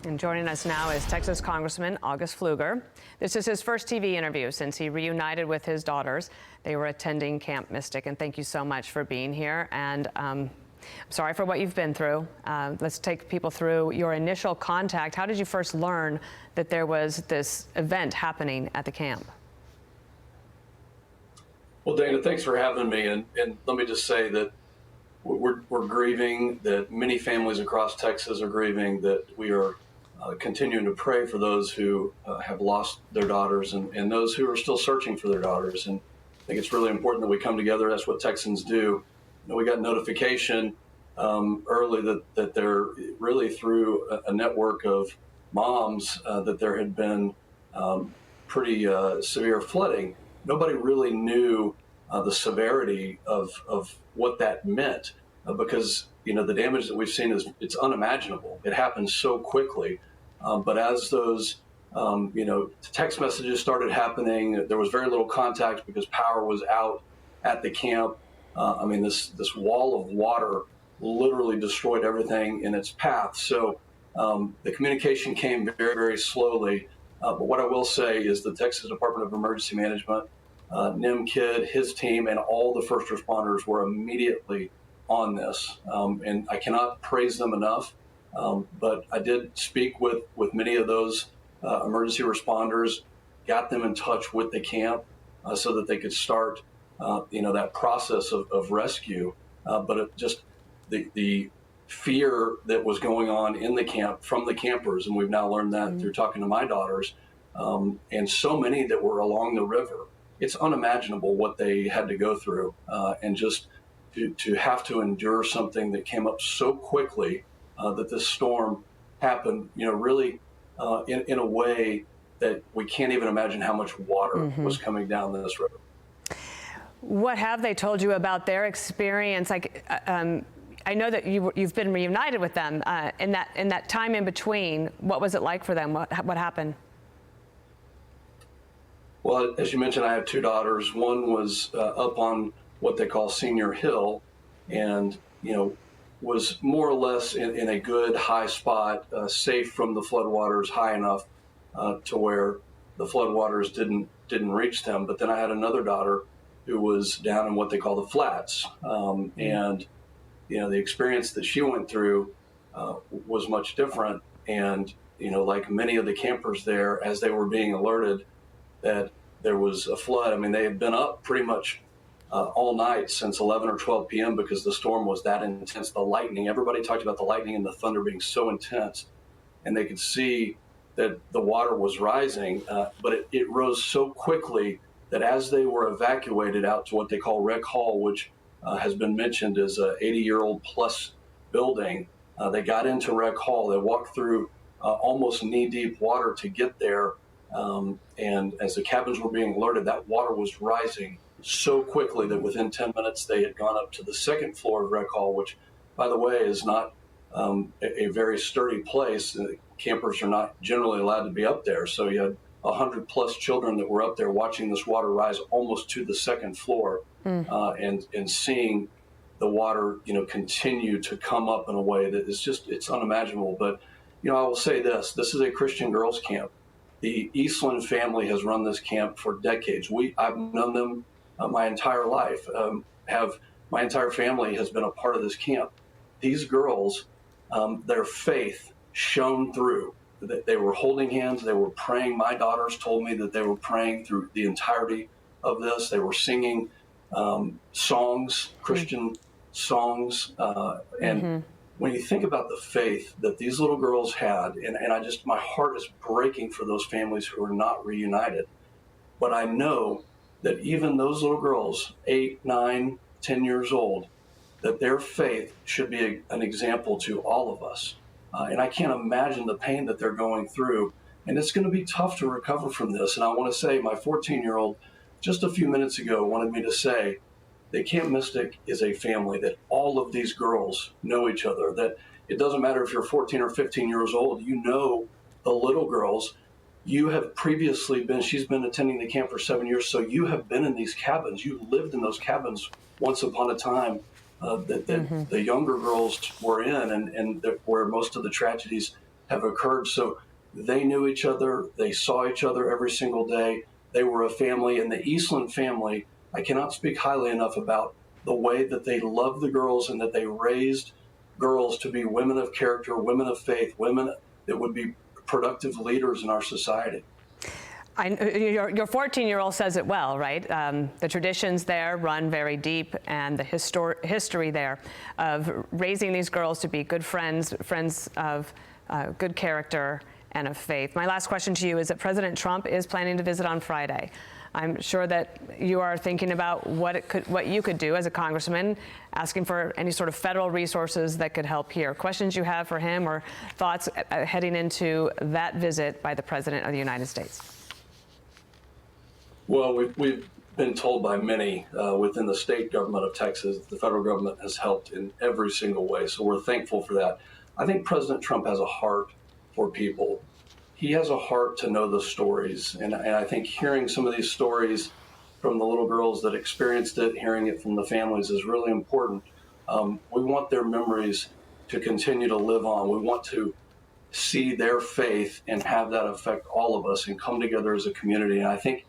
And joining us now is Texas Congressman August Pfluger. This is his first TV interview since he reunited with his daughters. They were attending Camp Mystic, and thank you so much for being here. And I'm sorry for what you've been through. Let's take people through your initial contact. How did you first learn that there was this event happening at the camp? Well, Dana, thanks for having me. And let me just say that we're grieving, that many families across Texas are grieving, that we are continuing to pray for those who have lost their daughters and those who are still searching for their daughters. And I think it's really important that we come together. That's what Texans do. You know, we got notification early that there really through a network of moms that there had been pretty severe flooding. Nobody really knew the severity of what that meant because, you know, the damage that we've seen it's unimaginable. It happens so quickly. But as those, text messages started happening, there was very little contact because power was out at the camp. This wall of water literally destroyed everything in its path. So the communication came very, very slowly. But what I will say is the Texas Department of Emergency Management, Nim Kidd, his team, and all the first responders were immediately on this. And I cannot praise them enough. But I did speak with many of those emergency responders, got them in touch with the camp so that they could start, that process of rescue. But the fear that was going on in the camp from the campers, and we've now learned that through talking to my daughters, and so many that were along the river. It's unimaginable what they had to go through, and just to have to endure something that came up so quickly. That this storm happened, really in a way that we can't even imagine how much water was coming down this river. What have they told you about their experience? Like, I know that you've been reunited with them. In that time in between, what was it like for them? What happened? Well, as you mentioned, I have two daughters. One was up on what they call Senior Hill, and was more or less in a good high spot, safe from the floodwaters, high enough to where the floodwaters didn't reach them. But then I had another daughter who was down in what they call the flats, and the experience that she went through was much different. And like many of the campers there, as they were being alerted that there was a flood, they had been up pretty much all night since 11 or 12 p.m. because the storm was that intense. The lightning, everybody talked about the lightning and the thunder being so intense, and they could see that the water was rising, but it rose so quickly that as they were evacuated out to what they call Rec Hall, which has been mentioned as a 80-year-old plus building, they got into Rec Hall. They walked through almost knee-deep water to get there, and as the cabins were being alerted, that water was rising so quickly that within 10 minutes they had gone up to the second floor of Rec Hall, which, by the way, is not a very sturdy place. Campers are not generally allowed to be up there. So you had 100+ children that were up there watching this water rise almost to the second floor, and seeing the water, continue to come up in a way that is it's unimaginable. But, I will say this is a Christian girls camp. The Eastland family has run this camp for decades. I've known them my entire life. My entire family has been a part of this camp. These girls, their faith shone through. They were holding hands. They were praying. My daughters told me that they were praying through the entirety of this. They were singing songs, Christian songs. And when you think about the faith that these little girls had, and my heart is breaking for those families who are not reunited. But I know that even those little girls, 8, 9, 10 years old, that their faith should be an example to all of us. And I can't imagine the pain that they're going through. And it's going to be tough to recover from this. And I want to say my 14-year-old just a few minutes ago wanted me to say that Camp Mystic is a family, that all of these girls know each other, that it doesn't matter if you're 14 or 15 years old, the little girls. You have previously she's been attending the camp for 7 years, so you have been in these cabins. You lived in those cabins once upon a time that the younger girls were in, and where most of the tragedies have occurred. So they knew each other. They saw each other every single day. They were a family, and the Eastland family, I cannot speak highly enough about the way that they loved the girls and that they raised girls to be women of character, women of faith, women that would be productive leaders in our society. Your 14-year-old says it well, right? The traditions there run very deep, and the history there of raising these girls to be good friends of good character and of faith. My last question to you is that President Trump is planning to visit on Friday. I'm sure that you are thinking about what you could do as a congressman, asking for any sort of federal resources that could help here. Questions you have for him or thoughts heading into that visit by the President of the United States? Well, we've been told by many within the state government of Texas that the federal government has helped in every single way, so we're thankful for that. I think President Trump has a heart for people. He has a heart to know the stories, and I think hearing some of these stories from the little girls that experienced it, hearing it from the families is really important. We want their memories to continue to live on. We want to see their faith and have that affect all of us and come together as a community. And I think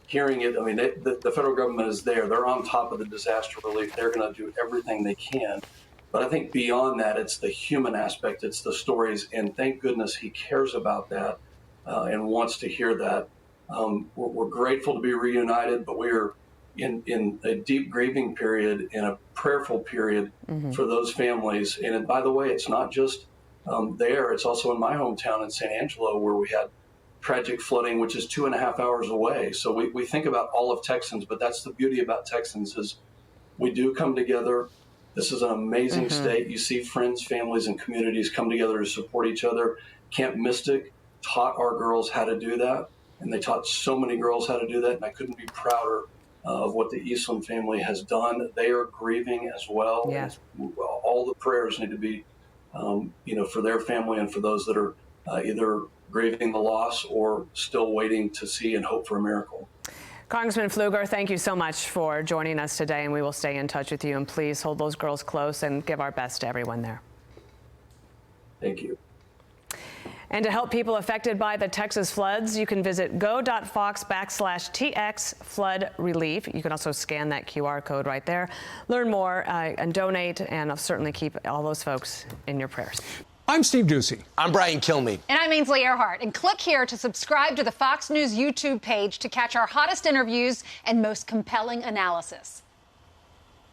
hearing it, I mean, the federal government is there. They're on top of the disaster relief. They're going to do everything they can. But I think beyond that, it's the human aspect. It's the stories. And thank goodness he cares about that and wants to hear that. We're grateful to be reunited, but we're in a deep grieving period and a prayerful period for those families. And by the way, it's not just there. It's also in my hometown in San Angelo, where we had tragic flooding, which is 2.5 hours away. So we think about all of Texans, but that's the beauty about Texans is we do come together. This is an amazing state. You see friends, families, and communities come together to support each other. Camp Mystic taught our girls how to do that, and they taught so many girls how to do that, and I couldn't be prouder of what the Eastland family has done. They are grieving as well. Yes. All the prayers need to be, for their family and for those that are either grieving the loss or still waiting to see and hope for a miracle. Congressman Pfluger, thank you so much for joining us today, and we will stay in touch with you. And please hold those girls close and give our best to everyone there. Thank you. And to help people affected by the Texas floods, you can visit go.fox/TX flood relief. You can also scan that QR code right there. Learn more and donate, and I'll certainly keep all those folks in your prayers. I'm Steve Doocy. I'm Brian Kilmeade. And I'm Ainsley Earhart. And click here to subscribe to the Fox News YouTube page to catch our hottest interviews and most compelling analysis.